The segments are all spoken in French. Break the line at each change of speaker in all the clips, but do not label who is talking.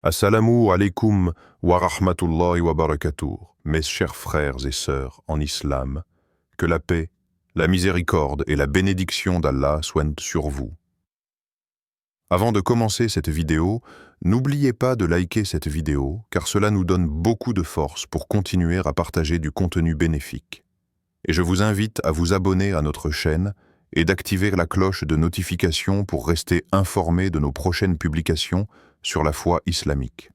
Assalamu alaikum wa rahmatullahi wa barakatuh, mes chers frères et sœurs en islam, que la paix, la miséricorde et la bénédiction d'Allah soient sur vous. Avant de commencer cette vidéo, n'oubliez pas de liker cette vidéo car cela nous donne beaucoup de force pour continuer à partager du contenu bénéfique. Et je vous invite à vous abonner à notre chaîne et d'activer la cloche de notification pour rester informé de nos prochaines publications sur la foi islamique.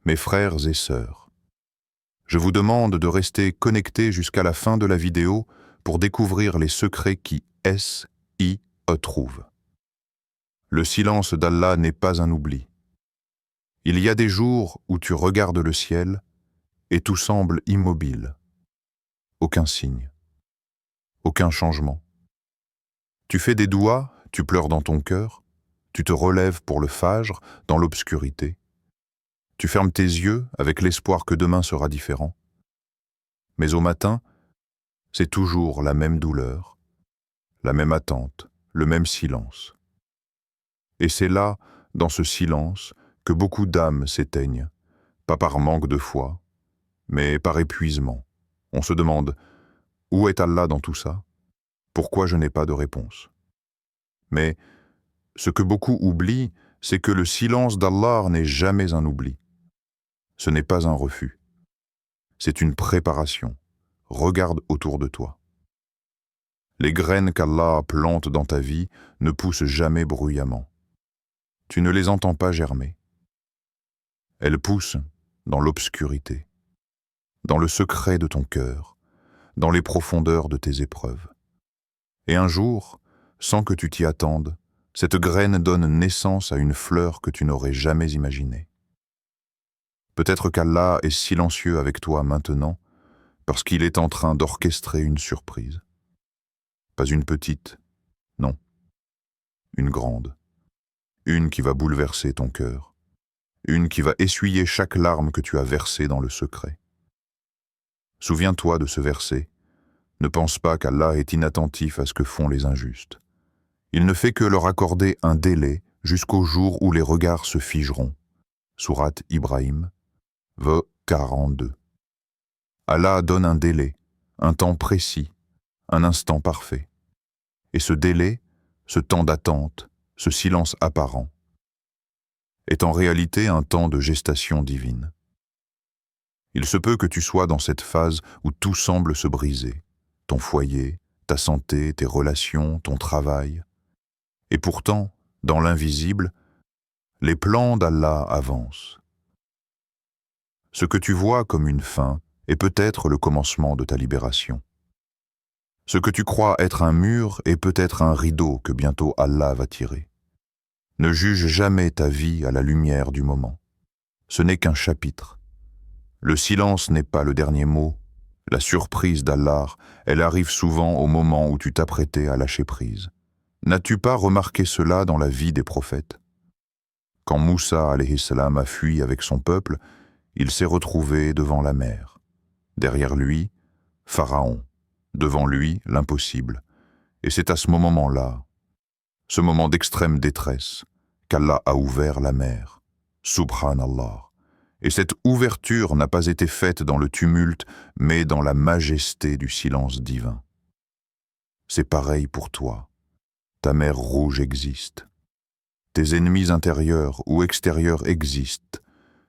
Mes frères et sœurs, je vous demande de rester connectés jusqu'à la fin de la vidéo pour découvrir les secrets qui s'y trouvent. Le silence d'Allah n'est pas un oubli. Il y a des jours où tu regardes le ciel et tout semble immobile. Aucun signe, aucun changement. Tu fais des douas, tu pleures dans ton cœur, tu te relèves pour le fajr dans l'obscurité. Tu fermes tes yeux avec l'espoir que demain sera différent. Mais au matin, c'est toujours la même douleur, la même attente, le même silence. Et c'est là, dans ce silence, que beaucoup d'âmes s'éteignent, pas par manque de foi, mais par épuisement. On se demande, où est Allah dans tout ça? Pourquoi je n'ai pas de réponse? Mais ce que beaucoup oublient, c'est que le silence d'Allah n'est jamais un oubli. Ce n'est pas un refus. C'est une préparation. Regarde autour de toi. Les graines qu'Allah plante dans ta vie ne poussent jamais bruyamment. Tu ne les entends pas germer. Elles poussent dans l'obscurité, dans le secret de ton cœur, dans les profondeurs de tes épreuves. Et un jour, sans que tu t'y attendes, cette graine donne naissance à une fleur que tu n'aurais jamais imaginée. Peut-être qu'Allah est silencieux avec toi maintenant, parce qu'il est en train d'orchestrer une surprise. Pas une petite, non, une grande. Une qui va bouleverser ton cœur. Une qui va essuyer chaque larme que tu as versée dans le secret. Souviens-toi de ce verset. Ne pense pas qu'Allah est inattentif à ce que font les injustes. Il ne fait que leur accorder un délai jusqu'au jour où les regards se figeront. Sourate Ibrahim, v. 42. Allah donne un délai, un temps précis, un instant parfait. Et ce délai, ce temps d'attente, ce silence apparent, est en réalité un temps de gestation divine. Il se peut que tu sois dans cette phase où tout semble se briser, ton foyer, ta santé, tes relations, ton travail. Et pourtant, dans l'invisible, les plans d'Allah avancent. Ce que tu vois comme une fin est peut-être le commencement de ta libération. Ce que tu crois être un mur est peut-être un rideau que bientôt Allah va tirer. Ne juge jamais ta vie à la lumière du moment. Ce n'est qu'un chapitre. Le silence n'est pas le dernier mot. La surprise d'Allah, elle arrive souvent au moment où tu t'apprêtais à lâcher prise. N'as-tu pas remarqué cela dans la vie des prophètes? Quand Moussa alayhi salam a fui avec son peuple, il s'est retrouvé devant la mer. Derrière lui, Pharaon. Devant lui, l'impossible. Et c'est à ce moment-là, ce moment d'extrême détresse, qu'Allah a ouvert la mer. Subhanallah. Et cette ouverture n'a pas été faite dans le tumulte, mais dans la majesté du silence divin. C'est pareil pour toi. Ta mer rouge existe. Tes ennemis intérieurs ou extérieurs existent.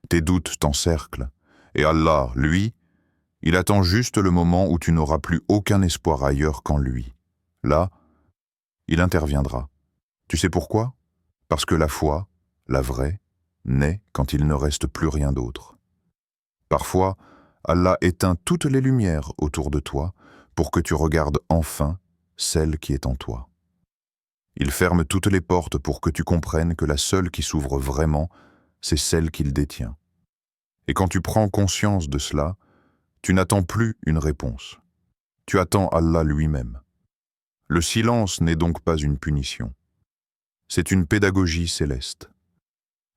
Tes doutes t'encerclent. Et Allah, lui, il attend juste le moment où tu n'auras plus aucun espoir ailleurs qu'en lui. Là, il interviendra. Tu sais pourquoi? Parce que la foi, la vraie, naît quand il ne reste plus rien d'autre. Parfois, Allah éteint toutes les lumières autour de toi pour que tu regardes enfin celle qui est en toi. Il ferme toutes les portes pour que tu comprennes que la seule qui s'ouvre vraiment, c'est celle qu'il détient. Et quand tu prends conscience de cela, tu n'attends plus une réponse. Tu attends Allah lui-même. Le silence n'est donc pas une punition. C'est une pédagogie céleste.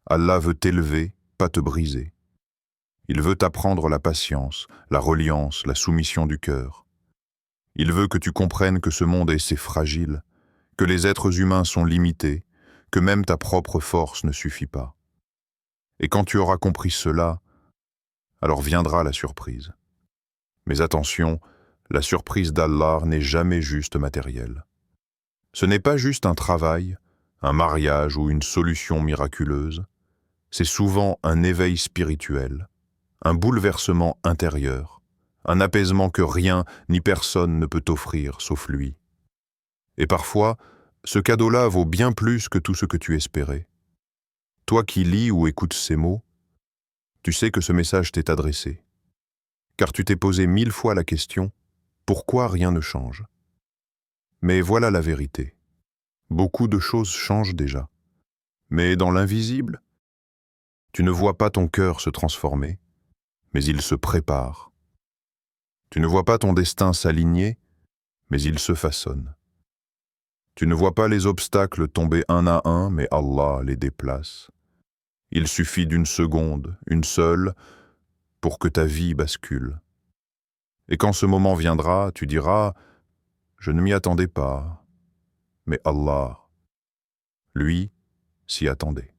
Allah veut t'élever, pas te briser. Il veut t'apprendre la patience, la reliance, la soumission du cœur. Il veut que tu comprennes que ce monde est si fragile, que les êtres humains sont limités, que même ta propre force ne suffit pas. Et quand tu auras compris cela, alors viendra la surprise. Mais attention, la surprise d'Allah n'est jamais juste matérielle. Ce n'est pas juste un travail, un mariage ou une solution miraculeuse. C'est souvent un éveil spirituel, un bouleversement intérieur, un apaisement que rien ni personne ne peut t'offrir sauf lui. Et parfois, ce cadeau-là vaut bien plus que tout ce que tu espérais. Toi qui lis ou écoutes ces mots, tu sais que ce message t'est adressé, car tu t'es posé 1000 fois la question « Pourquoi rien ne change ?» Mais voilà la vérité. Beaucoup de choses changent déjà. Mais dans l'invisible, tu ne vois pas ton cœur se transformer, mais il se prépare. Tu ne vois pas ton destin s'aligner, mais il se façonne. Tu ne vois pas les obstacles tomber un à un, mais Allah les déplace. Il suffit d'une seconde, une seule, pour que ta vie bascule. Et quand ce moment viendra, tu diras « Je ne m'y attendais pas », mais Allah, lui, s'y attendait.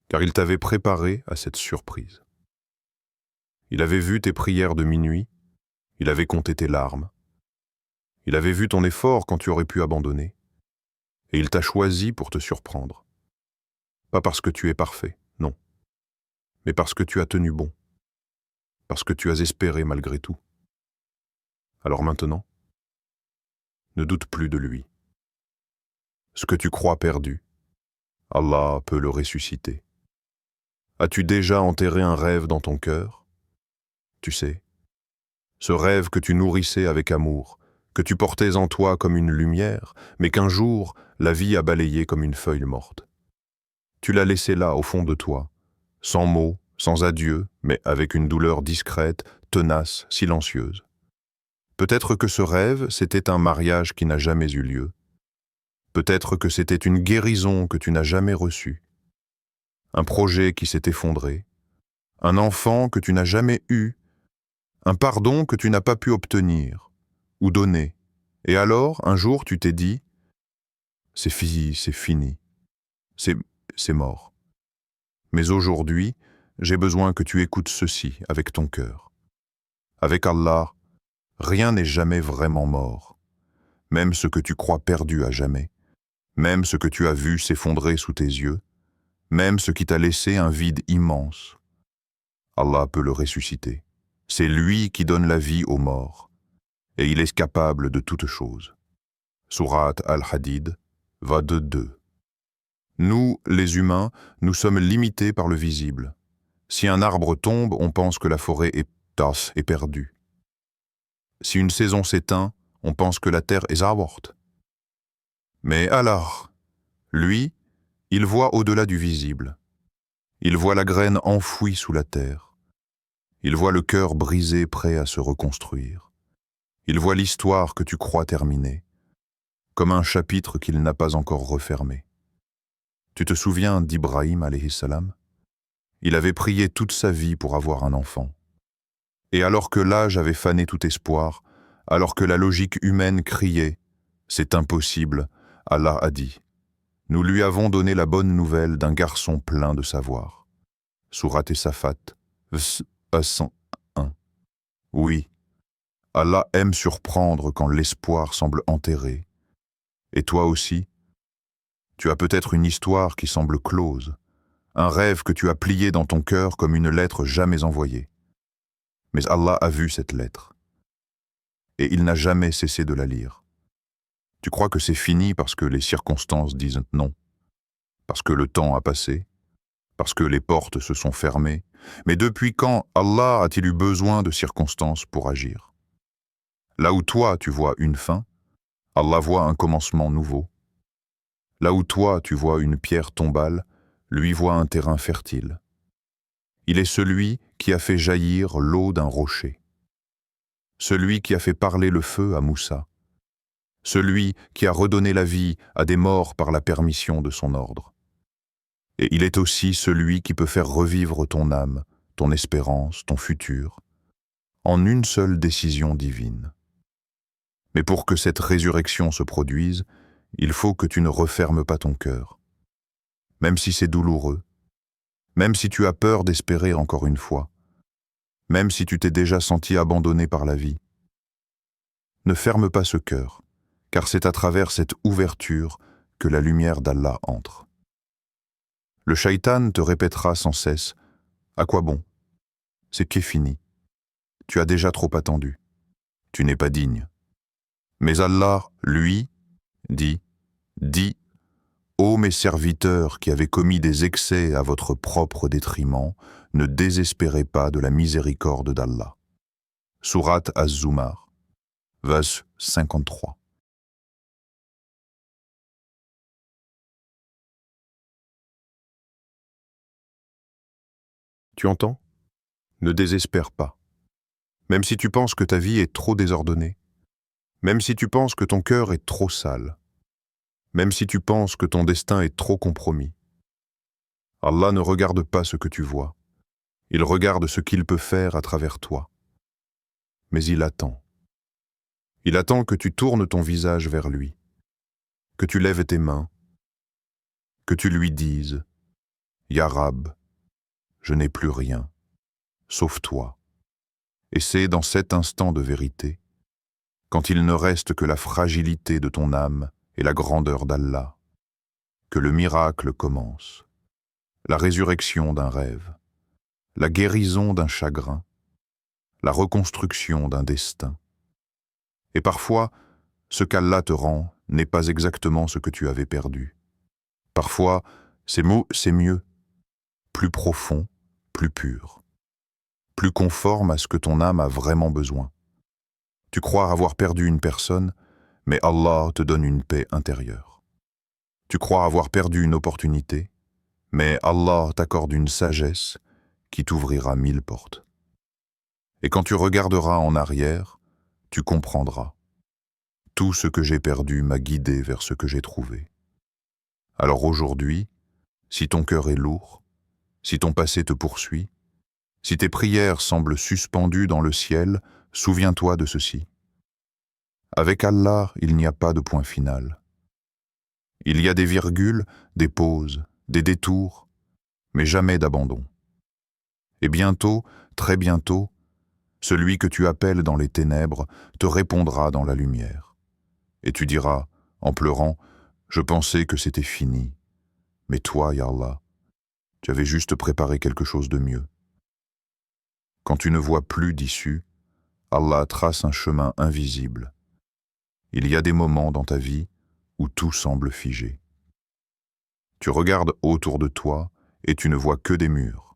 Car il t'avait préparé à cette surprise. Il avait vu tes prières de minuit, il avait compté tes larmes, il avait vu ton effort quand tu aurais pu abandonner, et il t'a choisi pour te surprendre. Pas parce que tu es parfait, non, mais parce que tu as tenu bon, parce que tu as espéré malgré tout. Alors maintenant, ne doute plus de lui. Ce que tu crois perdu, Allah peut le ressusciter. As-tu déjà enterré un rêve dans ton cœur? Tu sais, ce rêve que tu nourrissais avec amour, que tu portais en toi comme une lumière, mais qu'un jour, la vie a balayé comme une feuille morte. Tu l'as laissé là, au fond de toi, sans mots, sans adieu, mais avec une douleur discrète, tenace, silencieuse. Peut-être que ce rêve, c'était un mariage qui n'a jamais eu lieu. Peut-être que c'était une guérison que tu n'as jamais reçue. Un projet qui s'est effondré. Un enfant que tu n'as jamais eu. Un pardon que tu n'as pas pu obtenir ou donner. Et alors, un jour, tu t'es dit « C'est fini, c'est mort. » Mais aujourd'hui, j'ai besoin que tu écoutes ceci avec ton cœur. Avec Allah, rien n'est jamais vraiment mort. Même ce que tu crois perdu à jamais. Même ce que tu as vu s'effondrer sous tes yeux. Même ce qui t'a laissé un vide immense. Allah peut le ressusciter. C'est lui qui donne la vie aux morts. Et il est capable de toutes choses. Sourate Al-Hadid, 22. Nous, les humains, nous sommes limités par le visible. Si un arbre tombe, on pense que la forêt est perdue. Si une saison s'éteint, on pense que la terre est morte. Mais Allah, lui, il voit au-delà du visible. Il voit la graine enfouie sous la terre. Il voit le cœur brisé prêt à se reconstruire. Il voit l'histoire que tu crois terminée, comme un chapitre qu'il n'a pas encore refermé. Tu te souviens d'Ibrahim alayhi salam? Il avait prié toute sa vie pour avoir un enfant. Et alors que l'âge avait fané tout espoir, alors que la logique humaine criait « C'est impossible », Allah a dit « Nous lui avons donné la bonne nouvelle d'un garçon plein de savoir. » Sourate Safat, 101. Oui, Allah aime surprendre quand l'espoir semble enterré. Et toi aussi, tu as peut-être une histoire qui semble close, un rêve que tu as plié dans ton cœur comme une lettre jamais envoyée. Mais Allah a vu cette lettre, et il n'a jamais cessé de la lire. Tu crois que c'est fini parce que les circonstances disent non, parce que le temps a passé, parce que les portes se sont fermées. Mais depuis quand Allah a-t-il eu besoin de circonstances pour agir? Là où toi tu vois une fin, Allah voit un commencement nouveau. Là où toi tu vois une pierre tombale, lui voit un terrain fertile. Il est celui qui a fait jaillir l'eau d'un rocher. Celui qui a fait parler le feu à Moussa. Celui qui a redonné la vie à des morts par la permission de son ordre. Et il est aussi celui qui peut faire revivre ton âme, ton espérance, ton futur, en une seule décision divine. Mais pour que cette résurrection se produise, il faut que tu ne refermes pas ton cœur. Même si c'est douloureux, même si tu as peur d'espérer encore une fois, même si tu t'es déjà senti abandonné par la vie. Ne ferme pas ce cœur, car c'est à travers cette ouverture que la lumière d'Allah entre. Le shaitan te répétera sans cesse « À quoi bon? C'est qu'est fini. Tu as déjà trop attendu. Tu n'es pas digne. » Mais Allah, lui, dit « Ô mes serviteurs qui avez commis des excès à votre propre détriment, ne désespérez pas de la miséricorde d'Allah. » Sourate Az-Zumar, verset 53. Tu entends? Ne désespère pas. Même si tu penses que ta vie est trop désordonnée, même si tu penses que ton cœur est trop sale, même si tu penses que ton destin est trop compromis, Allah ne regarde pas ce que tu vois, il regarde ce qu'il peut faire à travers toi. Mais il attend. Il attend que tu tournes ton visage vers lui, que tu lèves tes mains, que tu lui dises « Ya Rab, je n'ai plus rien, sauf toi. » Et c'est dans cet instant de vérité, quand il ne reste que la fragilité de ton âme et la grandeur d'Allah, que le miracle commence, la résurrection d'un rêve, la guérison d'un chagrin, la reconstruction d'un destin. Et parfois, ce qu'Allah te rend n'est pas exactement ce que tu avais perdu. Parfois, c'est mieux, plus profond, plus pur, plus conforme à ce que ton âme a vraiment besoin. Tu crois avoir perdu une personne, mais Allah te donne une paix intérieure. Tu crois avoir perdu une opportunité, mais Allah t'accorde une sagesse qui t'ouvrira 1000 portes. Et quand tu regarderas en arrière, tu comprendras. Tout ce que j'ai perdu m'a guidé vers ce que j'ai trouvé. Alors aujourd'hui, si ton cœur est lourd, si ton passé te poursuit, si tes prières semblent suspendues dans le ciel, souviens-toi de ceci. Avec Allah, il n'y a pas de point final. Il y a des virgules, des pauses, des détours, mais jamais d'abandon. Et bientôt, très bientôt, celui que tu appelles dans les ténèbres te répondra dans la lumière. Et tu diras, en pleurant, « Je pensais que c'était fini. Mais toi, ya Allah, tu avais juste préparé quelque chose de mieux. » Quand tu ne vois plus d'issue, Allah trace un chemin invisible. Il y a des moments dans ta vie où tout semble figé. Tu regardes autour de toi et tu ne vois que des murs,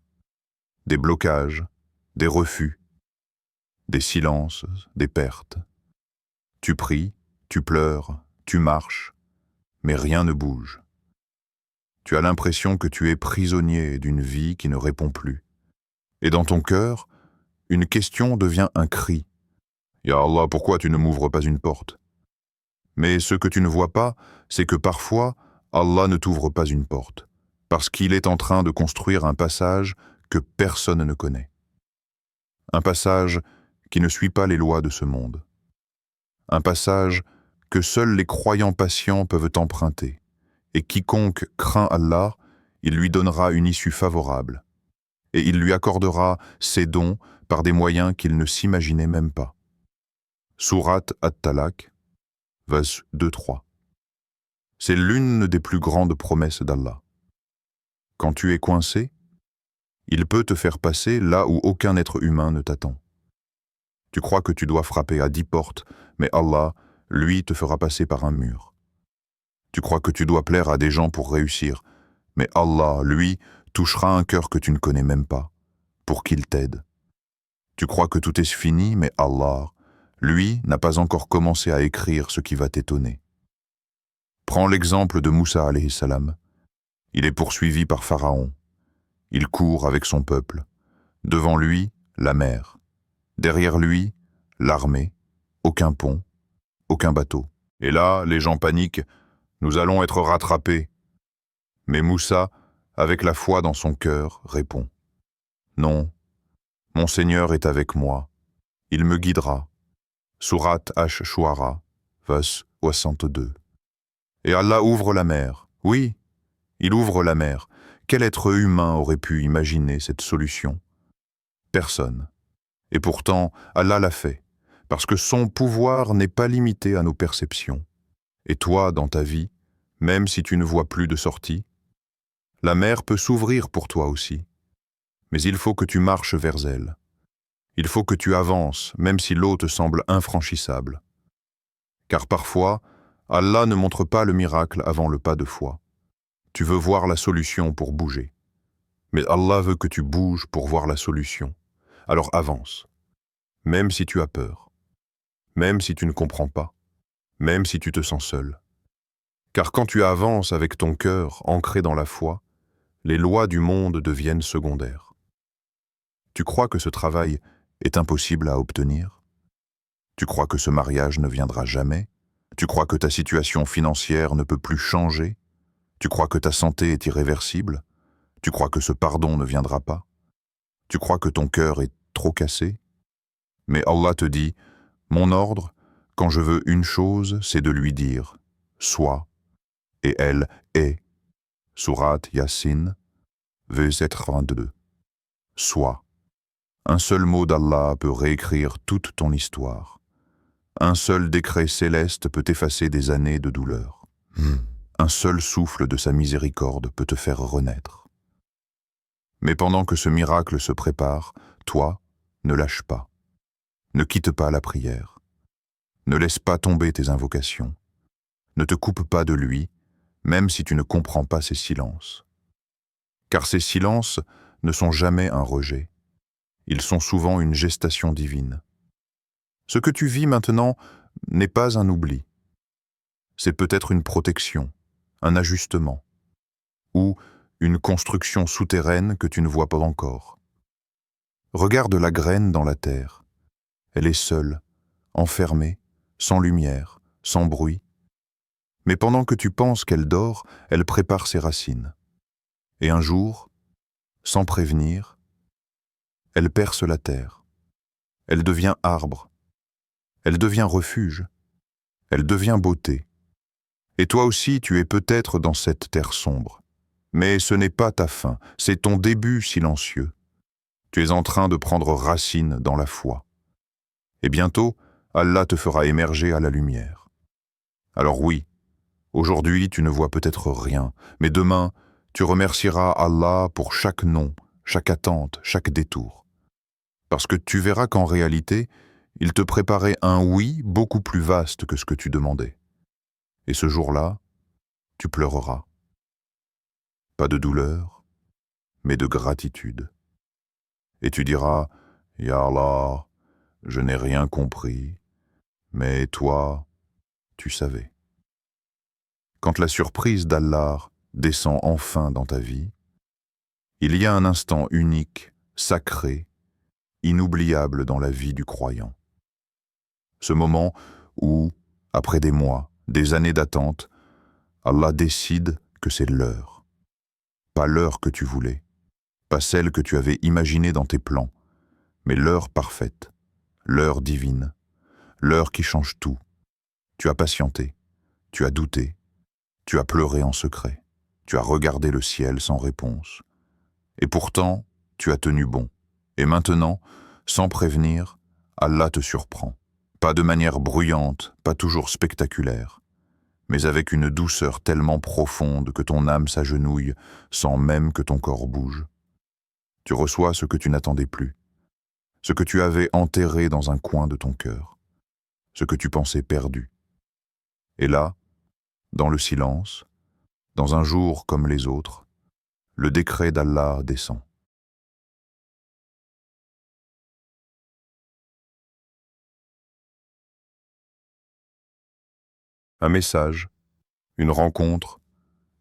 des blocages, des refus, des silences, des pertes. Tu pries, tu pleures, tu marches, mais rien ne bouge. Tu as l'impression que tu es prisonnier d'une vie qui ne répond plus. Et dans ton cœur, une question devient un cri. « Ya Allah, pourquoi tu ne m'ouvres pas une porte ?» Mais ce que tu ne vois pas, c'est que parfois, Allah ne t'ouvre pas une porte, parce qu'il est en train de construire un passage que personne ne connaît. Un passage qui ne suit pas les lois de ce monde. Un passage que seuls les croyants patients peuvent emprunter, et quiconque craint Allah, il lui donnera une issue favorable, et il lui accordera ses dons par des moyens qu'il ne s'imaginait même pas. Sourate At-Talaq, verset 2-3. C'est l'une des plus grandes promesses d'Allah. Quand tu es coincé, il peut te faire passer là où aucun être humain ne t'attend. Tu crois que tu dois frapper à 10 portes, mais Allah, lui, te fera passer par un mur. Tu crois que tu dois plaire à des gens pour réussir, mais Allah, lui, touchera un cœur que tu ne connais même pas, pour qu'il t'aide. Tu crois que tout est fini, mais Allah, lui, n'a pas encore commencé à écrire ce qui va t'étonner. Prends l'exemple de Moussa alayhi salam. Il est poursuivi par Pharaon. Il court avec son peuple. Devant lui, la mer. Derrière lui, l'armée. Aucun pont, aucun bateau. Et là, les gens paniquent. Nous allons être rattrapés. Mais Moussa, avec la foi dans son cœur, répond. Non, mon Seigneur est avec moi. Il me guidera. Sourate Ash-Shu'ara, verset 62. Et Allah ouvre la mer. Oui, il ouvre la mer, quel être humain aurait pu imaginer cette solution? Personne. Et pourtant, Allah l'a fait, parce que son pouvoir n'est pas limité à nos perceptions. Et toi, dans ta vie, même si tu ne vois plus de sortie, la mer peut s'ouvrir pour toi aussi. Mais il faut que tu marches vers elle. Il faut que tu avances, même si l'eau te semble infranchissable. Car parfois, Allah ne montre pas le miracle avant le pas de foi. Tu veux voir la solution pour bouger. Mais Allah veut que tu bouges pour voir la solution. Alors avance. Même si tu as peur. Même si tu ne comprends pas. Même si tu te sens seul. Car quand tu avances avec ton cœur ancré dans la foi, les lois du monde deviennent secondaires. Tu crois que ce travail est impossible à obtenir? Tu crois que ce mariage ne viendra jamais? Tu crois que ta situation financière ne peut plus changer? Tu crois que ta santé est irréversible? Tu crois que ce pardon ne viendra pas? Tu crois que ton cœur est trop cassé? Mais Allah te dit, mon ordre, quand je veux une chose, c'est de lui dire, sois, et elle est. Sourate Yassine, verset 32. Sois. Un seul mot d'Allah peut réécrire toute ton histoire. Un seul décret céleste peut effacer des années de douleur. Un seul souffle de sa miséricorde peut te faire renaître. Mais pendant que ce miracle se prépare, toi, ne lâche pas. Ne quitte pas la prière. Ne laisse pas tomber tes invocations. Ne te coupe pas de lui, même si tu ne comprends pas ses silences. Car ces silences ne sont jamais un rejet. Ils sont souvent une gestation divine. Ce que tu vis maintenant n'est pas un oubli. C'est peut-être une protection, un ajustement, ou une construction souterraine que tu ne vois pas encore. Regarde la graine dans la terre. Elle est seule, enfermée, sans lumière, sans bruit. Mais pendant que tu penses qu'elle dort, elle prépare ses racines. Et un jour, sans prévenir, elle perce la terre. Elle devient arbre. Elle devient refuge. Elle devient beauté. Et toi aussi, tu es peut-être dans cette terre sombre. Mais ce n'est pas ta fin, c'est ton début silencieux. Tu es en train de prendre racine dans la foi. Et bientôt, Allah te fera émerger à la lumière. Alors oui, aujourd'hui tu ne vois peut-être rien, mais demain, tu remercieras Allah pour chaque non, chaque attente, chaque détour. Parce que tu verras qu'en réalité, il te préparait un oui beaucoup plus vaste que ce que tu demandais. Et ce jour-là, tu pleureras. Pas de douleur, mais de gratitude. Et tu diras, « Ya Allah, je n'ai rien compris, mais toi, tu savais. » Quand la surprise d'Allah descend enfin dans ta vie, il y a un instant unique, sacré, inoubliable dans la vie du croyant. Ce moment où, après des mois, des années d'attente, Allah décide que c'est l'heure. Pas l'heure que tu voulais, pas celle que tu avais imaginée dans tes plans, mais l'heure parfaite, l'heure divine, l'heure qui change tout. Tu as patienté, tu as douté, tu as pleuré en secret, tu as regardé le ciel sans réponse. Et pourtant, tu as tenu bon. Et maintenant, sans prévenir, Allah te surprend. Pas de manière bruyante, pas toujours spectaculaire, mais avec une douceur tellement profonde que ton âme s'agenouille sans même que ton corps bouge. Tu reçois ce que tu n'attendais plus, ce que tu avais enterré dans un coin de ton cœur, ce que tu pensais perdu. Et là, dans le silence, dans un jour comme les autres, le décret d'Allah descend. Un message, une rencontre,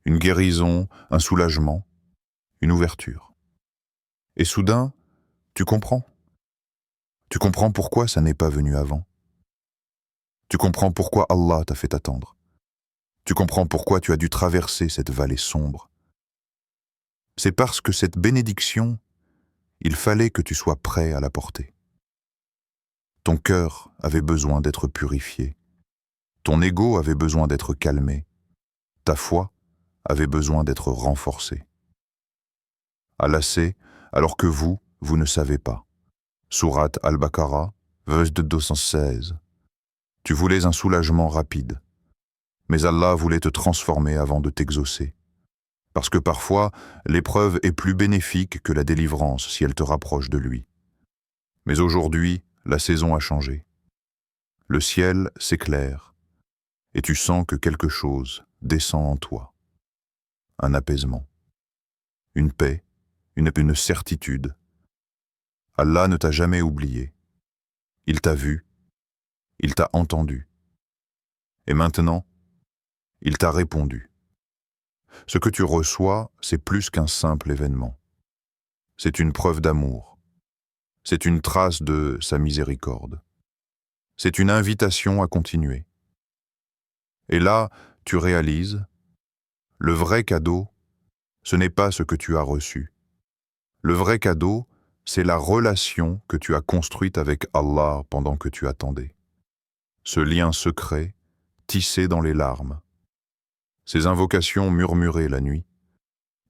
une guérison, un soulagement, une ouverture. Et soudain, tu comprends. Tu comprends pourquoi ça n'est pas venu avant. Tu comprends pourquoi Allah t'a fait attendre. Tu comprends pourquoi tu as dû traverser cette vallée sombre. C'est parce que cette bénédiction, il fallait que tu sois prêt à la porter. Ton cœur avait besoin d'être purifié. Ton ego avait besoin d'être calmé. Ta foi avait besoin d'être renforcée. Allah sait, alors que vous ne savez pas. Sourate Al-Baqarah, verset 216. Tu voulais un soulagement rapide, mais Allah voulait te transformer avant de t'exaucer. Parce que parfois, l'épreuve est plus bénéfique que la délivrance si elle te rapproche de lui. Mais aujourd'hui, la saison a changé. Le ciel s'éclaire, et tu sens que quelque chose descend en toi. Un apaisement, une paix, une certitude. Allah ne t'a jamais oublié. Il t'a vu, il t'a entendu. Et maintenant, il t'a répondu. Ce que tu reçois, c'est plus qu'un simple événement. C'est une preuve d'amour. C'est une trace de sa miséricorde. C'est une invitation à continuer. Et là, tu réalises, le vrai cadeau, ce n'est pas ce que tu as reçu. Le vrai cadeau, c'est la relation que tu as construite avec Allah pendant que tu attendais. Ce lien secret, tissé dans les larmes. Ces invocations murmurées la nuit.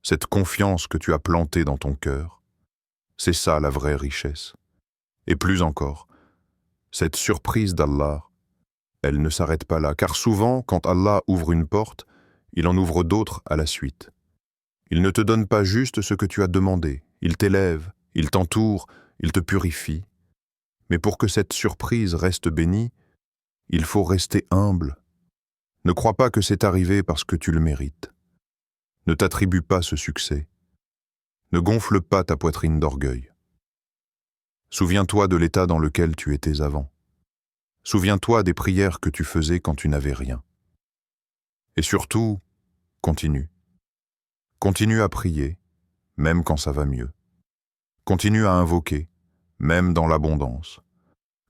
Cette confiance que tu as plantée dans ton cœur. C'est ça la vraie richesse. Et plus encore, cette surprise d'Allah, elle ne s'arrête pas là, car souvent, quand Allah ouvre une porte, il en ouvre d'autres à la suite. Il ne te donne pas juste ce que tu as demandé, il t'élève, il t'entoure, il te purifie. Mais pour que cette surprise reste bénie, il faut rester humble. Ne crois pas que c'est arrivé parce que tu le mérites. Ne t'attribue pas ce succès. Ne gonfle pas ta poitrine d'orgueil. Souviens-toi de l'état dans lequel tu étais avant. Souviens-toi des prières que tu faisais quand tu n'avais rien. Et surtout, continue. Continue à prier, même quand ça va mieux. Continue à invoquer, même dans l'abondance.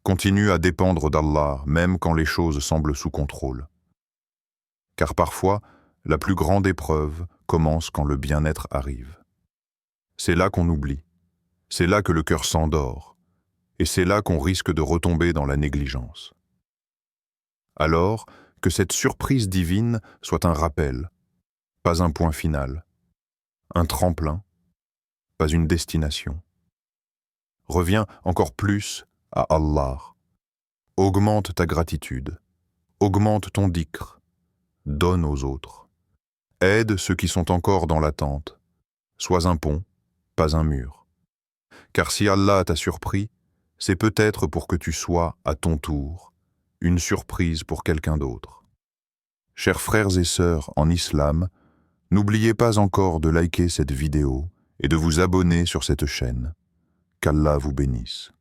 Continue à dépendre d'Allah, même quand les choses semblent sous contrôle. Car parfois, la plus grande épreuve commence quand le bien-être arrive. C'est là qu'on oublie, c'est là que le cœur s'endort, et c'est là qu'on risque de retomber dans la négligence. Alors, que cette surprise divine soit un rappel, pas un point final, un tremplin, pas une destination. Reviens encore plus à Allah. Augmente ta gratitude, augmente ton dhikr, donne aux autres. Aide ceux qui sont encore dans l'attente. Sois un pont, pas un mur. Car si Allah t'a surpris, c'est peut-être pour que tu sois, à ton tour, une surprise pour quelqu'un d'autre. Chers frères et sœurs en islam, n'oubliez pas encore de liker cette vidéo et de vous abonner sur cette chaîne. Qu'Allah vous bénisse.